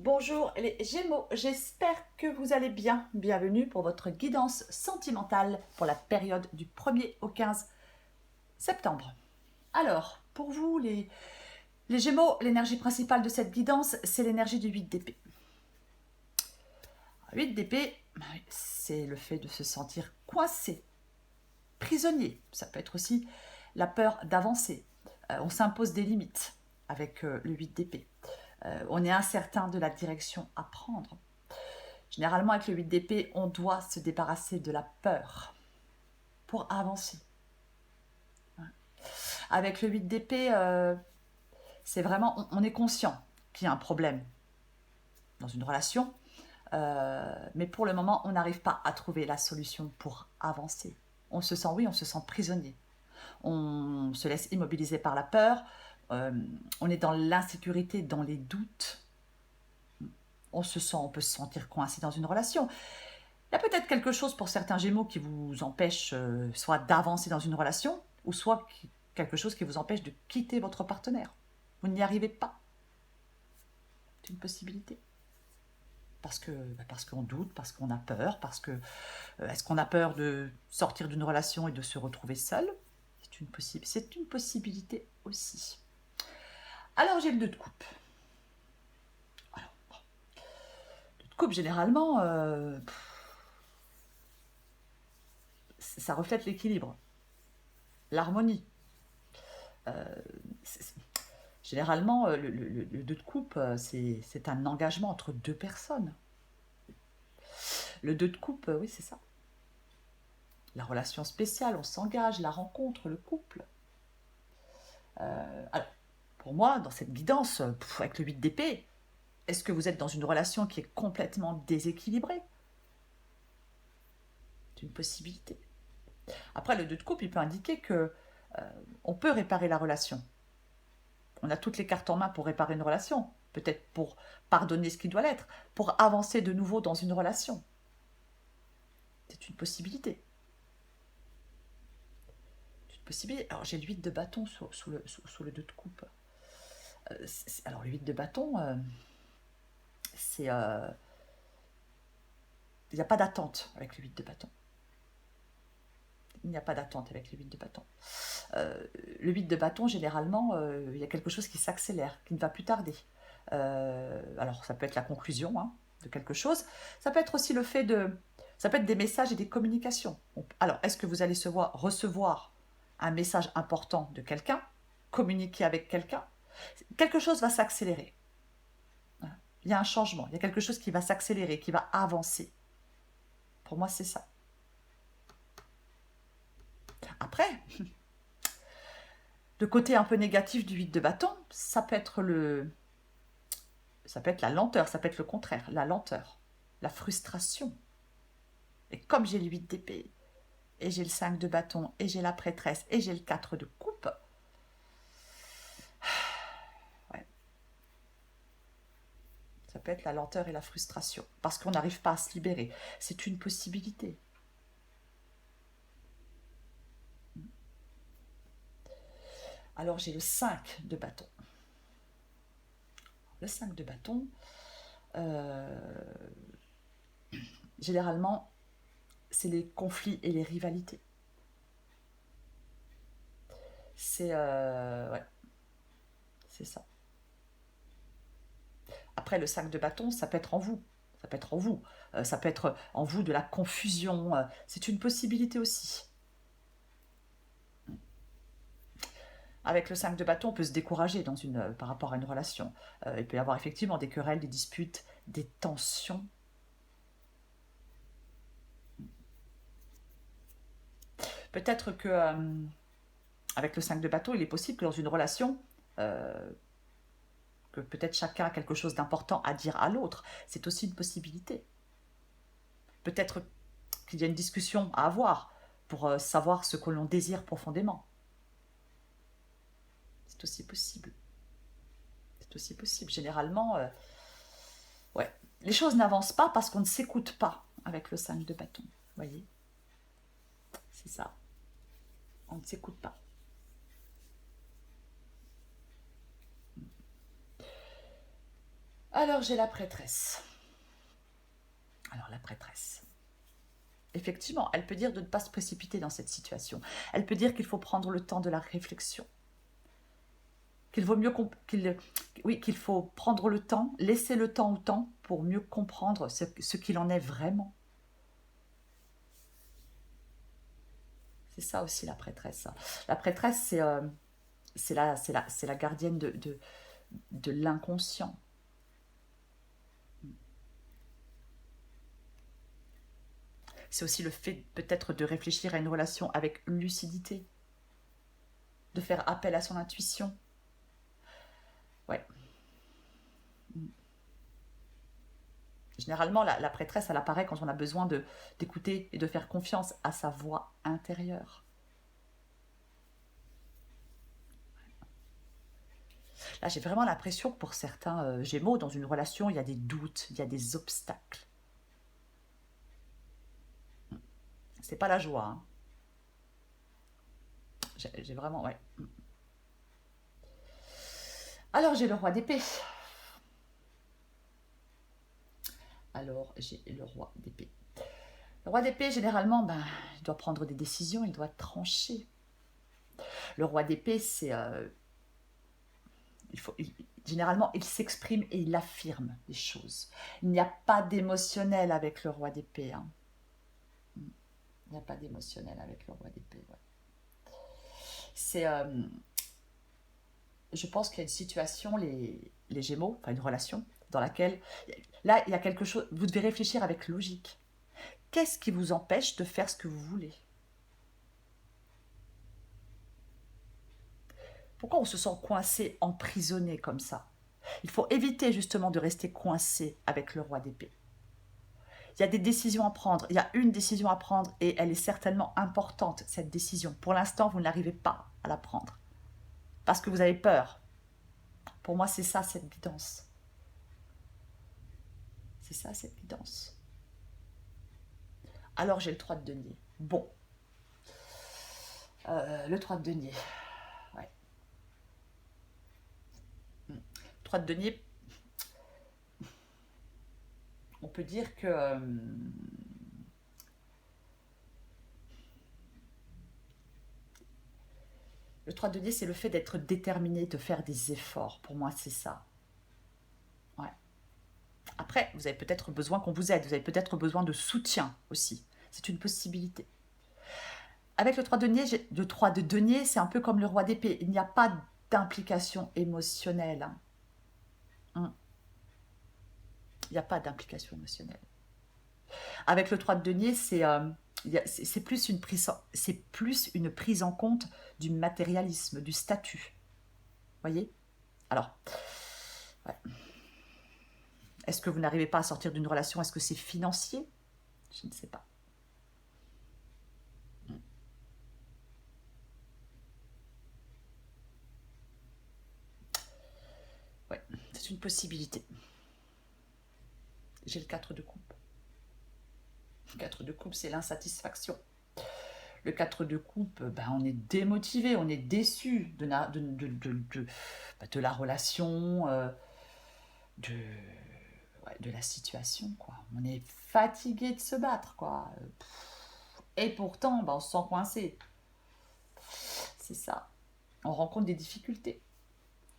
Bonjour les Gémeaux, j'espère que vous allez bien. Bienvenue pour votre guidance sentimentale pour la période du 1er au 15 septembre. Alors, pour vous les Gémeaux, l'énergie principale de cette guidance, c'est l'énergie du 8 d'épée. 8 d'épée, c'est le fait de se sentir coincé, prisonnier. Ça peut être aussi la peur d'avancer. On s'impose des limites avec le 8 d'épée. On est incertain de la direction à prendre. Généralement, avec le 8 d'épée, on doit se débarrasser de la peur pour avancer. Avec le 8 d'épée, c'est vraiment, on est conscient qu'il y a un problème dans une relation, mais pour le moment, on n'arrive pas à trouver la solution pour avancer. On se sent prisonnier. On se laisse immobiliser par la peur, on est dans l'insécurité, dans les doutes. On peut se sentir coincé dans une relation. Il y a peut-être quelque chose pour certains Gémeaux qui vous empêche soit d'avancer dans une relation, ou soit quelque chose qui vous empêche de quitter votre partenaire. Vous n'y arrivez pas. C'est une possibilité. Parce qu'on doute, parce qu'on a peur, est-ce qu'on a peur de sortir d'une relation et de se retrouver seul? C'est une possibilité aussi. Alors j'ai le 2 de coupe. Alors, le 2 de coupe, généralement, ça reflète l'équilibre, l'harmonie. Généralement, le 2 de coupe, c'est un engagement entre deux personnes. Le 2 de coupe, oui, c'est ça. La relation spéciale, on s'engage, la rencontre, le couple. Alors, pour moi, dans cette guidance, avec le 8 d'épée, est-ce que vous êtes dans une relation qui est complètement déséquilibrée? C'est une possibilité. Après, le 2 de coupe, il peut indiquer que on peut réparer la relation. On a toutes les cartes en main pour réparer une relation. Peut-être pour pardonner ce qui doit l'être, pour avancer de nouveau dans une relation. C'est une possibilité. Alors j'ai le 8 de bâton sous le 2 de coupe. Alors le 8 de bâton, c'est... il n'y a pas d'attente avec le 8 de bâton. Il n'y a pas d'attente avec le 8 de bâton. Le 8 de bâton, généralement, il y a quelque chose qui s'accélère, qui ne va plus tarder. Alors ça peut être la conclusion de quelque chose. Ça peut être aussi le fait de... Ça peut être des messages et des communications. Alors, est-ce que vous allez recevoir un message important de quelqu'un, communiquer avec quelqu'un? Quelque chose va s'accélérer. Il y a un changement, il y a quelque chose qui va s'accélérer, qui va avancer. Pour moi, c'est ça. Après, le côté un peu négatif du 8 de bâton, ça peut être la lenteur, ça peut être le contraire, la lenteur, la frustration. Et comme j'ai le 8 d'épée, et j'ai le 5 de bâton, et j'ai la prêtresse, et j'ai le 4 de coupe, ouais. Ça peut être la lenteur et la frustration, parce qu'on n'arrive pas à se libérer. C'est une possibilité. Alors j'ai le 5 de bâton. Le 5 de bâton, généralement, c'est les conflits et les rivalités. C'est ouais, c'est ça. Après, le 5 de bâton, ça peut être en vous. Ça peut être en vous. Ça peut être en vous de la confusion. C'est une possibilité aussi. Avec le 5 de bâton, on peut se décourager par rapport à une relation. Il peut y avoir effectivement des querelles, des disputes, des tensions. Peut-être que avec le 5 de bâton, il est possible que dans une relation, que peut-être chacun a quelque chose d'important à dire à l'autre. C'est aussi une possibilité. Peut-être qu'il y a une discussion à avoir pour savoir ce que l'on désire profondément. C'est aussi possible. C'est aussi possible. Généralement, ouais, les choses n'avancent pas parce qu'on ne s'écoute pas avec le 5 de bâton. Vous voyez? C'est ça. On ne s'écoute pas. Alors, j'ai la prêtresse. Alors, la prêtresse. Effectivement, elle peut dire de ne pas se précipiter dans cette situation. Elle peut dire qu'il faut prendre le temps de la réflexion. Qu'il vaut mieux qu'il faut prendre le temps, laisser le temps au temps pour mieux comprendre ce qu'il en est vraiment. C'est ça aussi la prêtresse. La prêtresse, c'est la gardienne de l'inconscient. C'est aussi le fait peut-être de réfléchir à une relation avec lucidité, de faire appel à son intuition. Ouais. Généralement, la prêtresse, elle apparaît quand on a besoin d'écouter et de faire confiance à sa voix intérieure. Là, j'ai vraiment l'impression que pour certains Gémeaux, dans une relation, il y a des doutes, il y a des obstacles. C'est pas la joie. Hein. J'ai vraiment, ouais. Alors, j'ai le roi d'épée. Alors, j'ai le roi d'épée. Le roi d'épée, généralement, il doit prendre des décisions, il doit trancher. Le roi d'épée, généralement, il s'exprime et il affirme les choses. Il n'y a pas d'émotionnel avec le roi d'épée. Hein. Il n'y a pas d'émotionnel avec le roi d'épée. Ouais. C'est, je pense qu'il y a une situation, les Gémeaux, enfin une relation, dans laquelle, là, il y a quelque chose, vous devez réfléchir avec logique. Qu'est-ce qui vous empêche de faire ce que vous voulez? Pourquoi on se sent coincé, emprisonné comme ça? Il faut éviter justement de rester coincé avec le roi d'épée. Il y a des décisions à prendre, il y a une décision à prendre et elle est certainement importante, cette décision. Pour l'instant, vous n'arrivez pas à la prendre parce que vous avez peur. Pour moi, c'est ça cette guidance. C'est ça cette guidance. Alors j'ai le 3 de denier. Bon, le 3 de denier. Ouais. 3 de denier, on peut dire que le 3 de denier, c'est le fait d'être déterminé, de faire des efforts. Pour moi, c'est ça. Ouais. Après, vous avez peut-être besoin qu'on vous aide, vous avez peut-être besoin de soutien aussi. C'est une possibilité. Avec le 3 de denier, c'est un peu comme le roi d'épée. Il n'y a pas d'implication émotionnelle. Hein. Il n'y a pas d'implication émotionnelle. Avec le 3 de denier, c'est plus une prise en compte du matérialisme, du statut. Voyez. Alors, ouais. Est-ce que vous n'arrivez pas à sortir d'une relation? Est-ce que c'est financier? Je ne sais pas. Ouais, c'est une possibilité. J'ai le 4 de coupe. Le 4 de coupe, c'est l'insatisfaction. Le 4 de coupe, on est démotivé, on est déçu de la relation, de, ouais, de la situation, quoi. On est fatigué de se battre, quoi. Et pourtant, on se sent coincé. C'est ça. On rencontre des difficultés.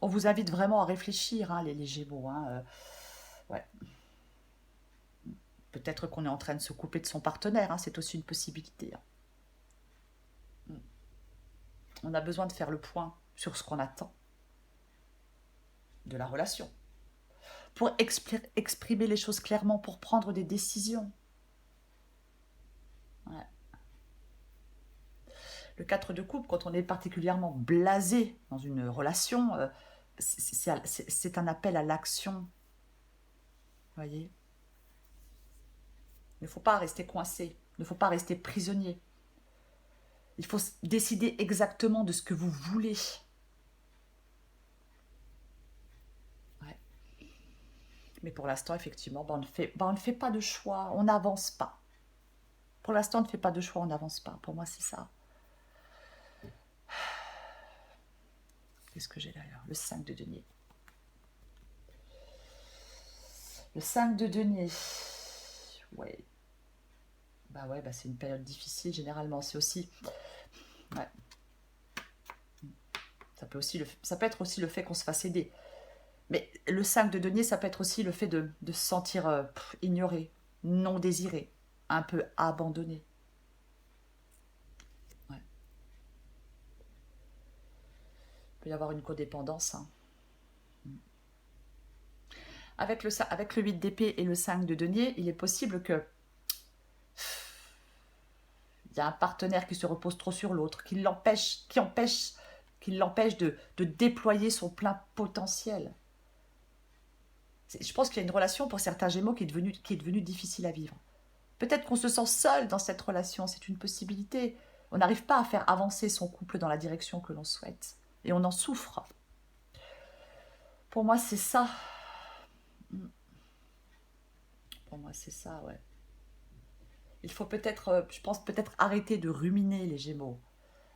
On vous invite vraiment à réfléchir, hein, les Gémeaux. Hein, ouais. Peut-être qu'on est en train de se couper de son partenaire, hein, c'est aussi une possibilité. Hein. On a besoin de faire le point sur ce qu'on attend de la relation. Pour exprimer les choses clairement, pour prendre des décisions. Ouais. Le 4 de coupe, quand on est particulièrement blasé dans une relation, c'est un appel à l'action. Vous voyez? Il ne faut pas rester coincé, il ne faut pas rester prisonnier. Il faut décider exactement de ce que vous voulez. Ouais. Mais pour l'instant, effectivement, on ne fait pas de choix, on n'avance pas. Pour l'instant, on ne fait pas de choix, on n'avance pas. Pour moi, c'est ça. Qu'est-ce que j'ai d'ailleurs? Le 5 de denier. Le 5 de denier. Ouais. Bah ouais, bah c'est une période difficile généralement. C'est aussi... Ouais. Ça peut être aussi le fait qu'on se fasse aider. Mais le 5 de denier, ça peut être aussi le fait de se sentir ignoré, non désiré, un peu abandonné. Ouais. Il peut y avoir une codépendance, hein. Avec le 8 d'épée et le 5 de denier, il est possible que il y a un partenaire qui se repose trop sur l'autre, qui l'empêche de déployer son plein potentiel. Je pense qu'il y a une relation pour certains Gémeaux qui est devenue difficile à vivre. Peut-être qu'on se sent seul dans cette relation, c'est une possibilité. On n'arrive pas à faire avancer son couple dans la direction que l'on souhaite. Et on en souffre. Pour moi, c'est ça. Pour moi, c'est ça, ouais. Il faut peut-être, je pense, peut-être arrêter de ruminer les Gémeaux.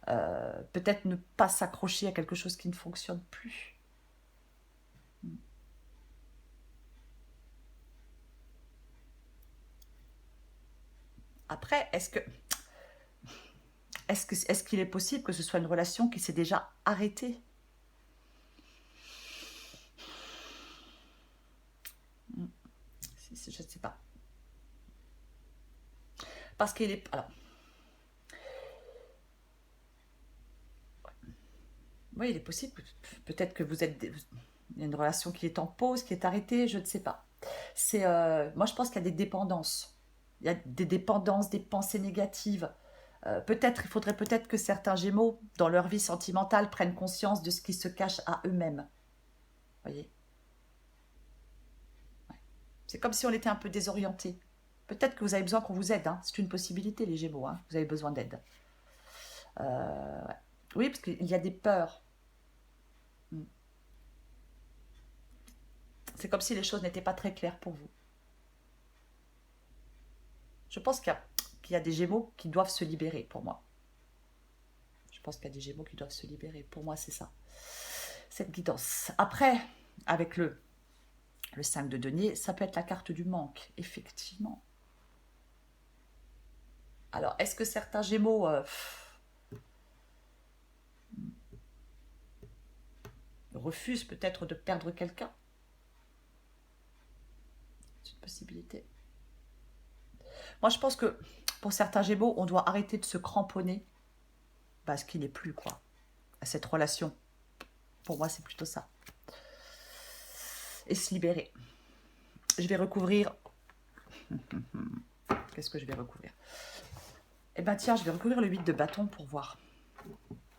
Peut-être ne pas s'accrocher à quelque chose qui ne fonctionne plus. Après, est-ce qu'il est possible que ce soit une relation qui s'est déjà arrêtée? Je ne sais pas. Parce qu'il est... Alors, oui, il est possible. Peut-être que vous êtes... Il y a une relation qui est en pause, qui est arrêtée, je ne sais pas. Moi, je pense qu'il y a des dépendances. Il y a des dépendances, des pensées négatives. Il faudrait peut-être que certains Gémeaux, dans leur vie sentimentale, prennent conscience de ce qui se cache à eux-mêmes. Voyez. C'est comme si on était un peu désorienté. Peut-être que vous avez besoin qu'on vous aide, hein. C'est une possibilité, les Gémeaux, hein. Vous avez besoin d'aide. Ouais. Oui, parce qu'il y a des peurs. Mm. C'est comme si les choses n'étaient pas très claires pour vous. Je pense qu'il y a des Gémeaux qui doivent se libérer, pour moi. Je pense qu'il y a des Gémeaux qui doivent se libérer. Pour moi, c'est ça. Cette guidance. Après, avec le 5 de denier, ça peut être la carte du manque, effectivement. Alors, est-ce que certains Gémeaux refusent peut-être de perdre quelqu'un? C'est une possibilité. Moi, je pense que pour certains Gémeaux, on doit arrêter de se cramponner parce qu'il n'est plus, quoi, à cette relation. Pour moi, c'est plutôt ça. Et se libérer. Je vais recouvrir... Qu'est-ce que je vais recouvrir? Eh ben tiens, je vais recouvrir le 8 de bâton pour voir.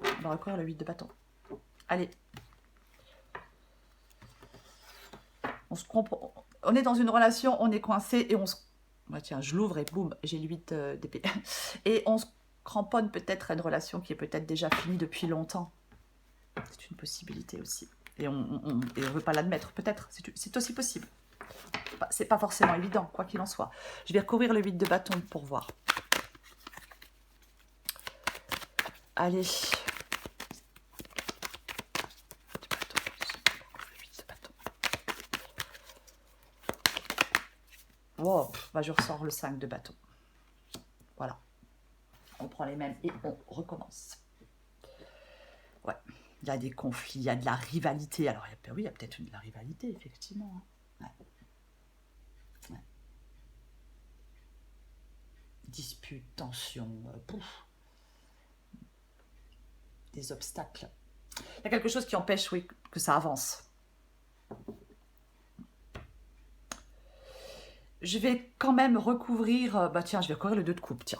On va recouvrir le 8 de bâton. Allez. On est dans une relation, on est coincé et on se... Bah tiens, je l'ouvre et boum, j'ai le 8 d'épée. Et on se cramponne peut-être à une relation qui est peut-être déjà finie depuis longtemps. C'est une possibilité aussi. Et on ne veut pas l'admettre, peut-être. C'est aussi possible. C'est pas forcément évident, quoi qu'il en soit. Je vais recouvrir le 8 de bâton pour voir. Allez. Oh, bah je ressors le 5 de bâton. Voilà. On prend les mêmes et on recommence. Ouais. Il y a des conflits, il y a de la rivalité. Alors, oui, il y a peut-être de la rivalité, effectivement. Ouais. Ouais. Disputes, tensions, des obstacles. Il y a quelque chose qui empêche, oui, que ça avance. Je vais quand même recouvrir... bah tiens, je vais recouvrir le 2 de coupe, tiens.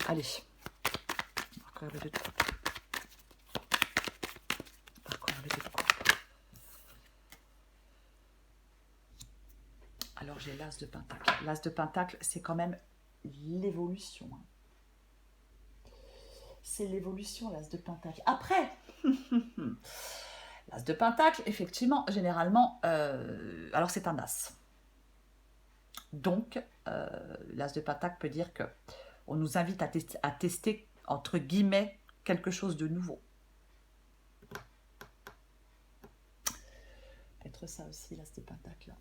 Allez. On va recouvrir le 2 de coupe. On va recouvrir le 2 de coupe. Alors j'ai l'as de pentacle. L'as de pentacle, c'est quand même l'évolution. C'est l'évolution, l'as de pentacle. Après, l'as de pentacle, effectivement, généralement, alors c'est un as. Donc, l'as de pentacle peut dire que on nous invite à tester, entre guillemets, quelque chose de nouveau. Être ça aussi, l'as de pentacle.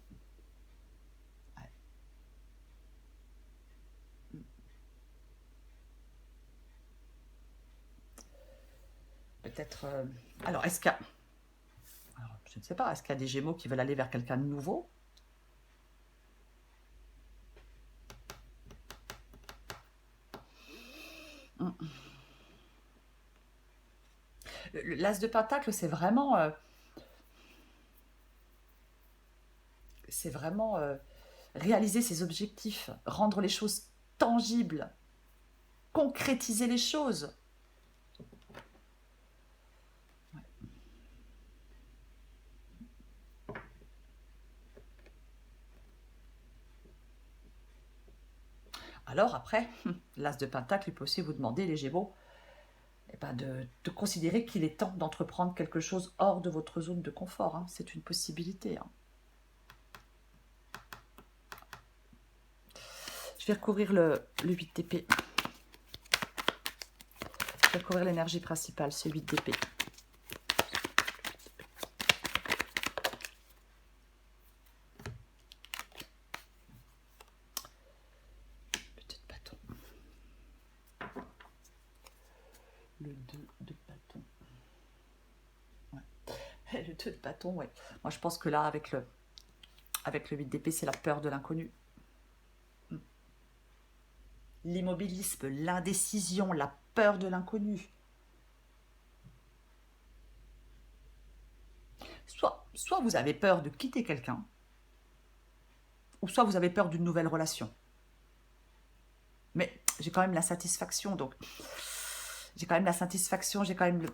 peut-être... Alors, est-ce qu'il y a... Alors, je ne sais pas, est-ce qu'il y a des Gémeaux qui veulent aller vers quelqu'un de nouveau? L'As de Pentacle, c'est vraiment réaliser ses objectifs, rendre les choses tangibles, concrétiser les choses. Alors après, l'As de Pentacle, il peut aussi vous demander, les Gémeaux, eh ben de considérer qu'il est temps d'entreprendre quelque chose hors de votre zone de confort. Hein. C'est une possibilité. Hein. Je vais recouvrir le 8 d'épée. Je vais recouvrir l'énergie principale, ce 8 d'épée. Peut-être bâton. Le 2 de bâton. Ouais. Le 2 de bâton, ouais. Moi, je pense que là, avec le 8 d'épée, c'est la peur de l'inconnu. L'immobilisme, l'indécision, la peur de l'inconnu. Soit vous avez peur de quitter quelqu'un, ou soit vous avez peur d'une nouvelle relation. Mais j'ai quand même la satisfaction, donc j'ai quand même la satisfaction, j'ai quand même le...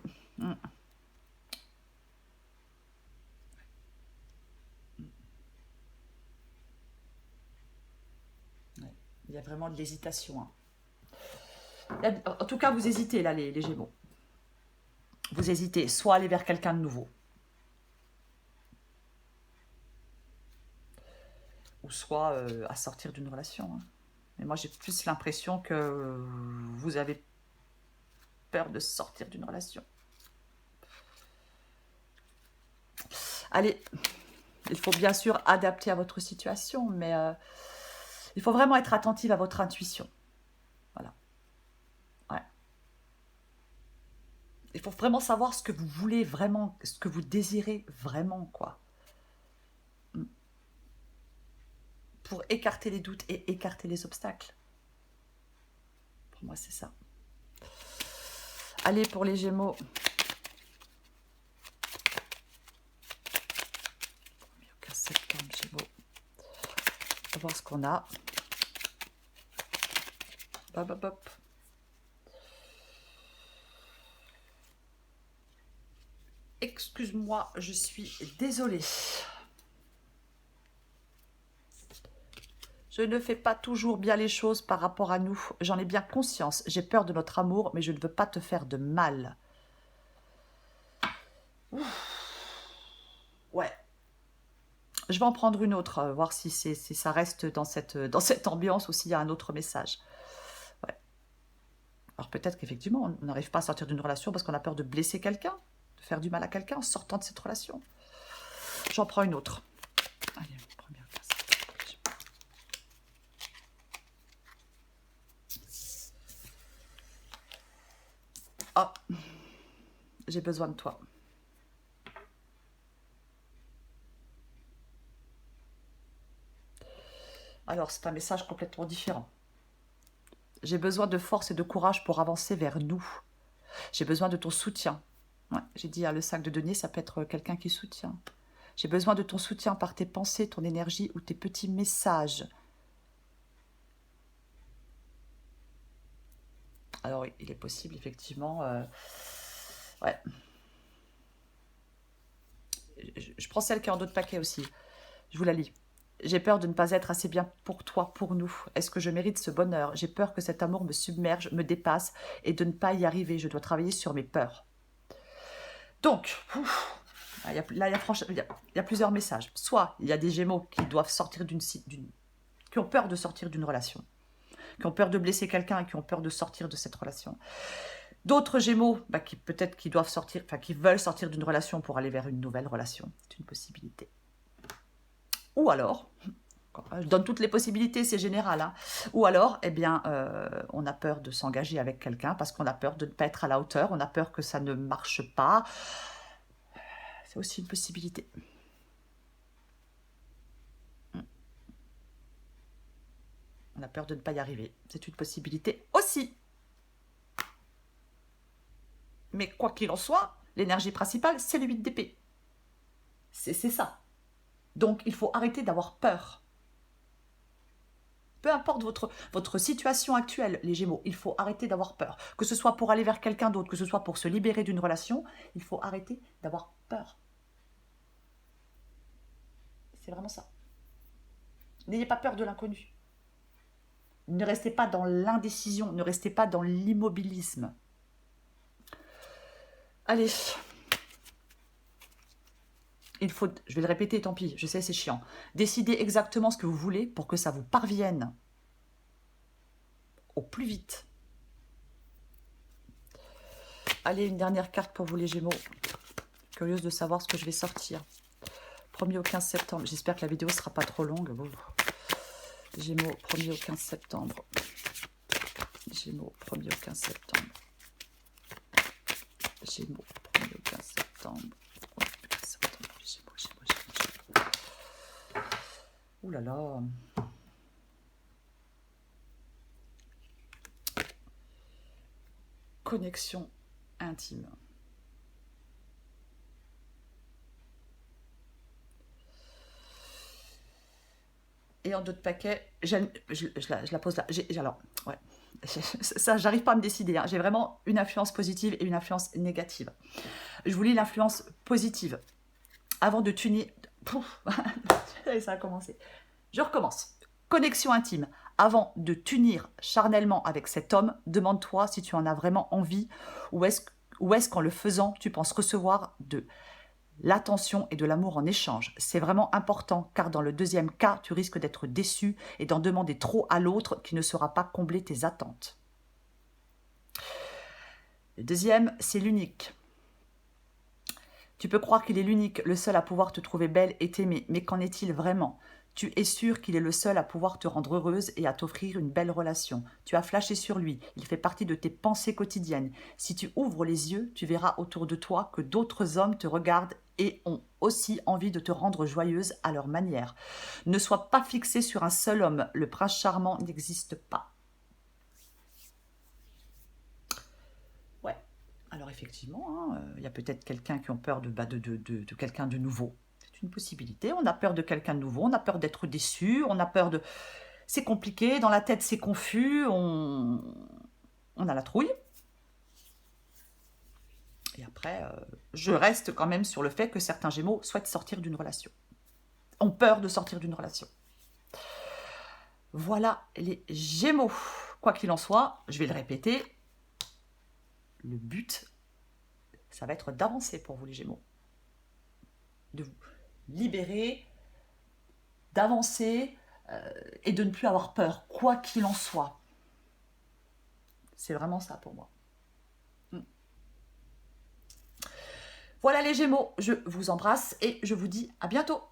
Il y a vraiment de l'hésitation. Hein. En tout cas, vous hésitez là, les Gémeaux. Vous hésitez, soit aller vers quelqu'un de nouveau, ou soit à sortir d'une relation. Hein. Mais moi, j'ai plus l'impression que vous avez peur de sortir d'une relation. Allez, il faut bien sûr adapter à votre situation, mais il faut vraiment être attentive à votre intuition. Voilà. Ouais. Il faut vraiment savoir ce que vous voulez vraiment, ce que vous désirez vraiment, quoi. Pour écarter les doutes et écarter les obstacles. Pour moi, c'est ça. Allez, pour les Gémeaux. Mieux qu'un septembre, Gémeaux. On va voir ce qu'on a. Hop, hop, hop. Excuse-moi, je suis désolée. Je ne fais pas toujours bien les choses par rapport à nous. J'en ai bien conscience. J'ai peur de notre amour, mais je ne veux pas te faire de mal. Ouais. Je vais en prendre une autre, voir si ça reste dans cette ambiance ou s'il y a un autre message. Ouais. Alors peut-être qu'effectivement, on n'arrive pas à sortir d'une relation parce qu'on a peur de blesser quelqu'un, de faire du mal à quelqu'un en sortant de cette relation. J'en prends une autre. Allez, première case. Ah, j'ai besoin de toi. Alors, c'est un message complètement différent. J'ai besoin de force et de courage pour avancer vers nous. J'ai besoin de ton soutien. Ouais, j'ai dit, le sac de denier, ça peut être quelqu'un qui soutient. J'ai besoin de ton soutien par tes pensées, ton énergie ou tes petits messages. Alors, il est possible, effectivement... ouais. Je prends celle qui est en dos de paquet aussi. Je vous la lis. J'ai peur de ne pas être assez bien pour toi, pour nous. Est-ce que je mérite ce bonheur? J'ai peur que cet amour me submerge, me dépasse et de ne pas y arriver. Je dois travailler sur mes peurs. Donc, il y a plusieurs messages. Soit il y a des Gémeaux qui doivent sortir qui ont peur de sortir d'une relation, qui ont peur de blesser quelqu'un et qui ont peur de sortir de cette relation. D'autres Gémeaux, qui doivent sortir, qui veulent sortir d'une relation pour aller vers une nouvelle relation. C'est une possibilité. Ou alors, Je donne toutes les possibilités, c'est général, hein. Ou alors, eh bien, on a peur de s'engager avec quelqu'un parce qu'on a peur de ne pas être à la hauteur, on a peur que ça ne marche pas. C'est aussi une possibilité. On a peur de ne pas y arriver. C'est une possibilité aussi. Mais quoi qu'il en soit, l'énergie principale, c'est le 8 d'épée. C'est ça. Donc, il faut arrêter d'avoir peur. Peu importe votre situation actuelle, les Gémeaux, il faut arrêter d'avoir peur. Que ce soit pour aller vers quelqu'un d'autre, que ce soit pour se libérer d'une relation, il faut arrêter d'avoir peur. C'est vraiment ça. N'ayez pas peur de l'inconnu. Ne restez pas dans l'indécision, ne restez pas dans l'immobilisme. Allez. Il faut, je vais le répéter, tant pis, je sais, c'est chiant. Décidez exactement ce que vous voulez pour que ça vous parvienne au plus vite. Allez, une dernière carte pour vous les Gémeaux. Curieuse de savoir ce que je vais sortir. 1er au 15 septembre. J'espère que la vidéo ne sera pas trop longue. Bon. Gémeaux, 1er au 15 septembre. Gémeaux, 1er au 15 septembre. Gémeaux, 1er au 15 septembre. Ouh là là. Connexion intime. Et en d'autres paquets, je la pose là. Alors, ouais, ça, j'arrive pas à me décider. Hein. J'ai vraiment une influence positive et une influence négative. Je vous lis l'influence positive. Avant de tuner... Pouf, ça a commencé. Je recommence. Connexion intime. Avant de t'unir charnellement avec cet homme, demande-toi si tu en as vraiment envie ou est-ce qu'en le faisant, tu penses recevoir de l'attention et de l'amour en échange. C'est vraiment important car dans le deuxième cas, tu risques d'être déçu et d'en demander trop à l'autre qui ne saura pas combler tes attentes. Le deuxième, c'est l'unique. Tu peux croire qu'il est l'unique, le seul à pouvoir te trouver belle et t'aimer, mais qu'en est-il vraiment ? Tu es sûr qu'il est le seul à pouvoir te rendre heureuse et à t'offrir une belle relation. Tu as flashé sur lui, il fait partie de tes pensées quotidiennes. Si tu ouvres les yeux, tu verras autour de toi que d'autres hommes te regardent et ont aussi envie de te rendre joyeuse à leur manière. Ne sois pas fixé sur un seul homme, le prince charmant n'existe pas. Ouais, alors effectivement, il y a peut-être quelqu'un qui a peur de quelqu'un de nouveau. Une possibilité, on a peur de quelqu'un de nouveau, on a peur d'être déçu, on a peur de... C'est compliqué, dans la tête c'est confus, on a la trouille. Et après, je reste quand même sur le fait que certains Gémeaux souhaitent sortir d'une relation. Ont peur de sortir d'une relation. Voilà les Gémeaux. Quoi qu'il en soit, je vais le répéter, le but, ça va être d'avancer pour vous les Gémeaux. De vous libérer, d'avancer et de ne plus avoir peur, quoi qu'il en soit. C'est vraiment ça pour moi. Voilà les Gémeaux, je vous embrasse et je vous dis à bientôt.